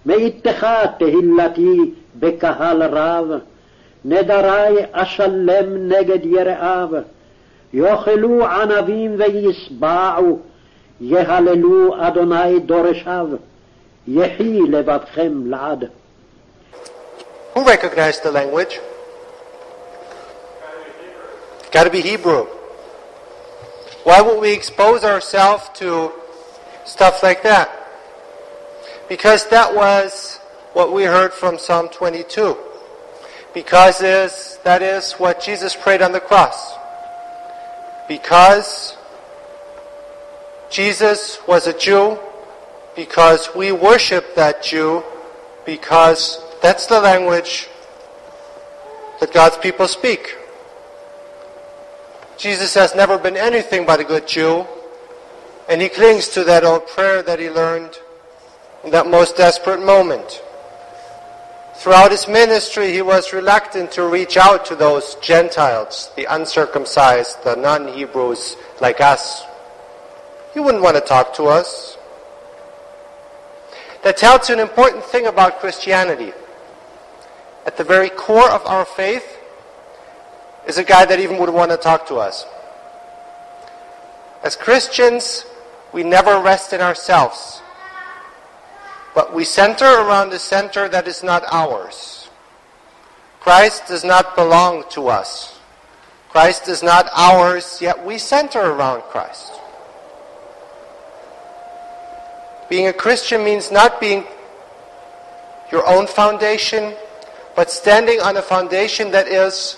מאיתך תהילתי בקהל רב, נדרי אשלם נגד יראיו, יאכלו ענבים וישבעו, יהללו אדוני דורשיו, יחי לבבכם לעד. Who recognized the language? Got to be Hebrew. Why would we expose ourselves to stuff like that? Because that was what we heard from Psalm 22. Because that is what Jesus prayed on the cross. Because Jesus was a Jew, because we worship that Jew, because that's the language that God's people speak. Jesus has never been anything but a good Jew, and he clings to that old prayer that he learned in that most desperate moment. Throughout his ministry, he was reluctant to reach out to those Gentiles, the uncircumcised, the non-Hebrews like us. He wouldn't want to talk to us. That tells you an important thing about Christianity. At the very core of our faith is a guy that even would want to talk to us. As Christians, we never rest in ourselves, but we center around a center that is not ours. Christ does not belong to us. Christ is not ours, yet we center around Christ. Being a Christian means not being your own foundation, but standing on a foundation that is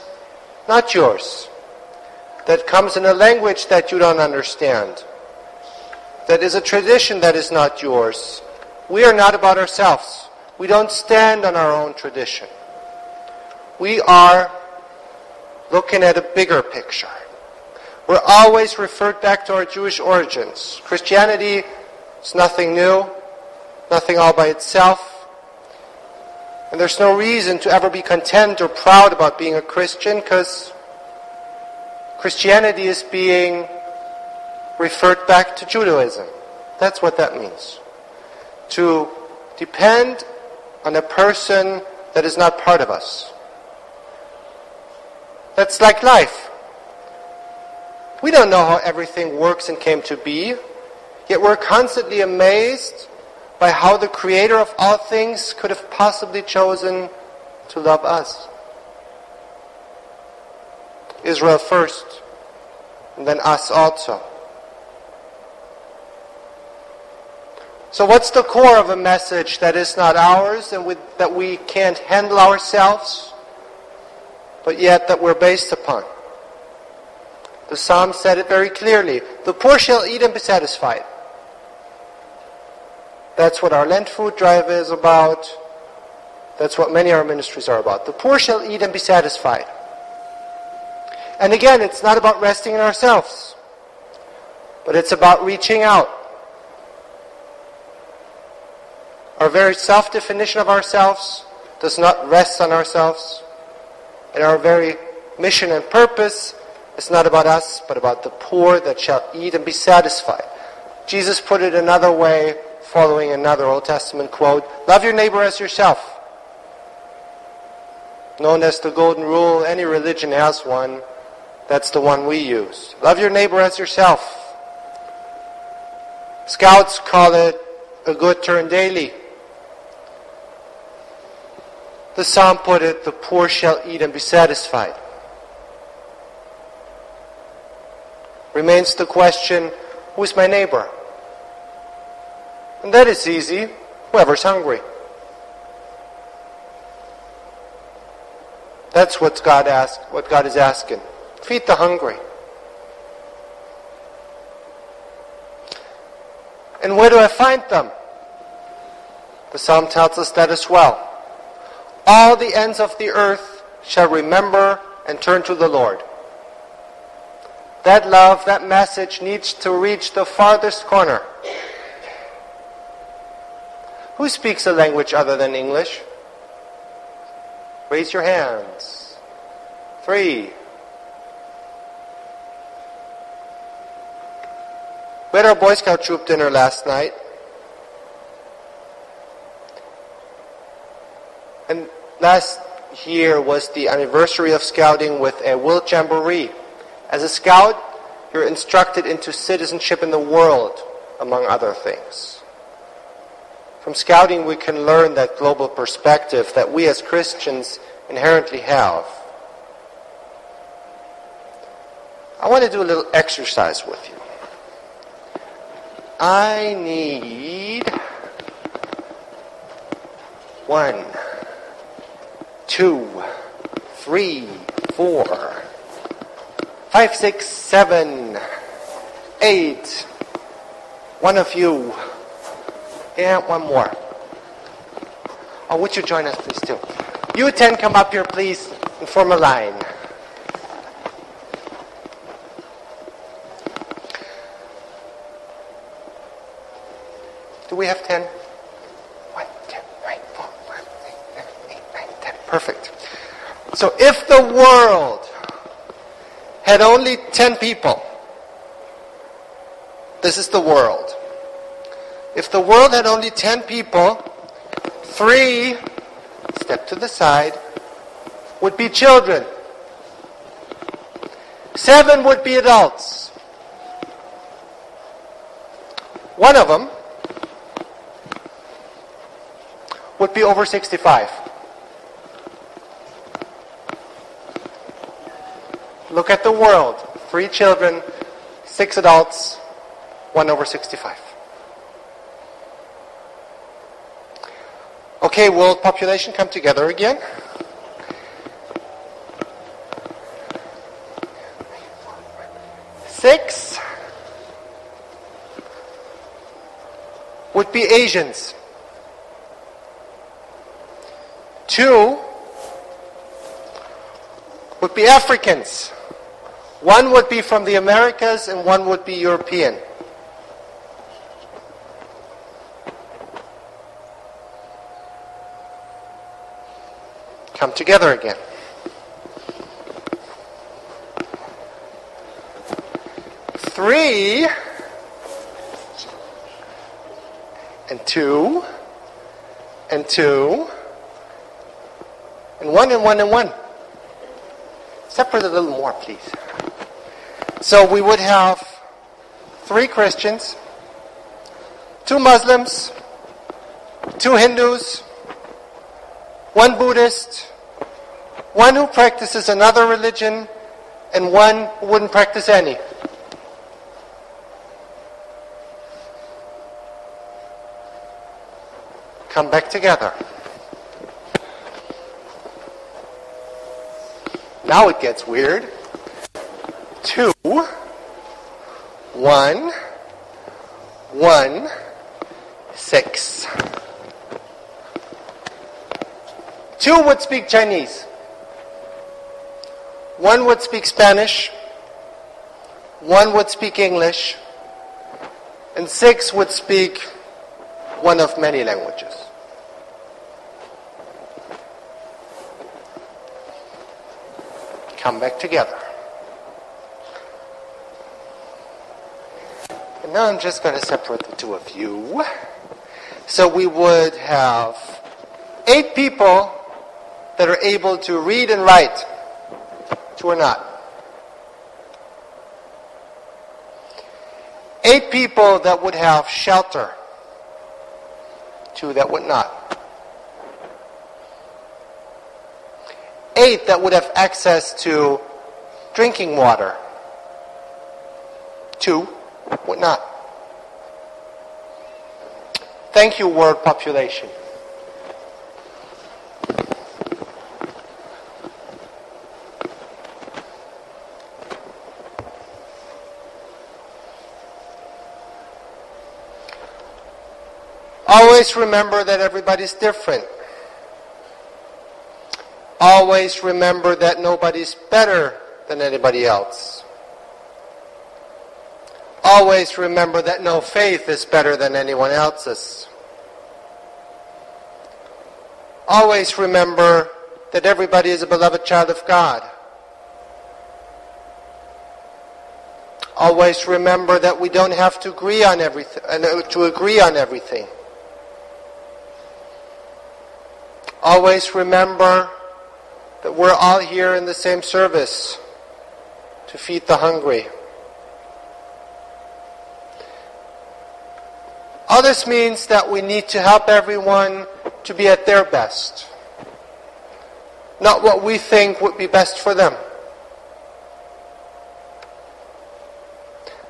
not yours, that comes in a language that you don't understand, that is a tradition that is not yours. We are not about ourselves. We don't stand on our own tradition. We are looking at a bigger picture. We're always referred back to our Jewish origins. Christianity is nothing new, nothing all by itself. And there's no reason to ever be content or proud about being a Christian, because Christianity is being referred back to Judaism. That's what that means. To depend on a person that is not part of us. That's like life. We don't know how everything works and came to be, yet we're constantly amazed by how the Creator of all things could have possibly chosen to love us. Israel first, and then us also. So what's the core of a message that is not ours and that we can't handle ourselves, but yet that we're based upon? The Psalm said it very clearly. The poor shall eat and be satisfied. That's what our Lent food drive is about. That's what many of our ministries are about. The poor shall eat and be satisfied. And again, it's not about resting in ourselves, but it's about reaching out. Our very self-definition of ourselves does not rest on ourselves. And our very mission and purpose is not about us, but about the poor that shall eat and be satisfied. Jesus put it another way, following another Old Testament quote, love your neighbor as yourself. Known as the golden rule, any religion has one. That's the one we use. Love your neighbor as yourself. Scouts call it a good turn daily. The Psalm put it, the poor shall eat and be satisfied. Remains the question, who's my neighbor? And that is easy, whoever's hungry. That's what God is asking. Feed the hungry. And where do I find them? The Psalm tells us that as well. All the ends of the earth shall remember and turn to the Lord. That love, that message needs to reach the farthest corner. Who speaks a language other than English? Raise your hands. 3. We had our Boy Scout troop dinner last night. And last year was the anniversary of scouting with a World Jamboree. As a scout, you're instructed into citizenship in the world, among other things. From scouting, we can learn that global perspective that we as Christians inherently have. I want to do a little exercise with you. I need 1, 2, 3, 4, 5, 6, 7, 8. One of you. And one more. Oh, would you join us, please, too? You 10, come up here, please, and form a line. Do we have 10? 1, 2, 3, 4, 5, 6, 7, 8, 9, 10. Perfect. So if the world had only 10 people, this is the world. If the world had only 10 people, 3, step to the side, would be children. 7 would be adults. One of them would be over 65. Look at the world. 3 children, 6 adults, 1 over 65. Okay, world population, come together again. Six would be Asians. 2 would be Africans. 1 would be from the Americas and 1 would be European. Come together again. 3 and 2 and 2 and 1 and 1 and 1. Separate a little more, please. So we would have 3 Christians, 2 Muslims, 2 Hindus, 1 Buddhist, 1 who practices another religion, and 1 who wouldn't practice any. Come back together. Now it gets weird. 2, 1, 1, 6. 2 would speak Chinese. 1 would speak Spanish. 1 would speak English. And 6 would speak one of many languages. Come back together. And now I'm just going to separate the 2 of you. So we would have 8 people that are able to read and write. 2 are not. 8 people that would have shelter. 2 that would not. 8 that would have access to drinking water. 2 would not. Thank you, world population. Always remember that everybody's different. Always remember that nobody's better than anybody else. Always remember that no faith is better than anyone else's. Always remember that everybody is a beloved child of God. Always remember that we don't have to agree on everything. always remember that we're all here in the same service to feed the hungry. All this means that we need to help everyone to be at their best, not what we think would be best for them.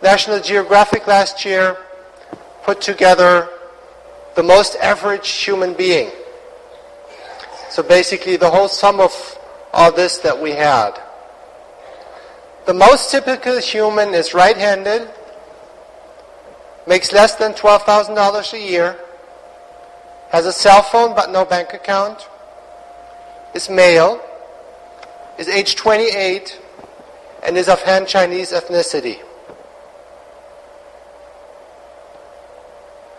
National Geographic last year put together the most average human being. So basically the whole sum of all this that we had. The most typical human is right-handed, makes less than $12,000 a year, has a cell phone but no bank account, is male, is age 28, and is of Han Chinese ethnicity.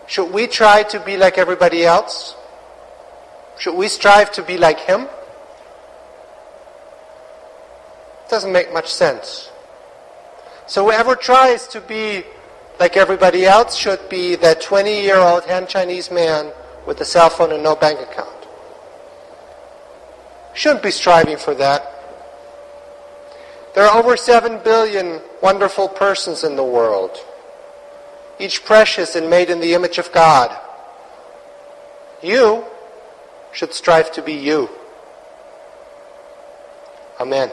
Should we try to be like everybody else? Should we strive to be like him? It doesn't make much sense. So whoever tries to be like everybody else should be that 20-year-old Han Chinese man with a cell phone and no bank account. Shouldn't be striving for that. There are over 7 billion wonderful persons in the world, each precious and made in the image of God. You should strive to be you. Amen.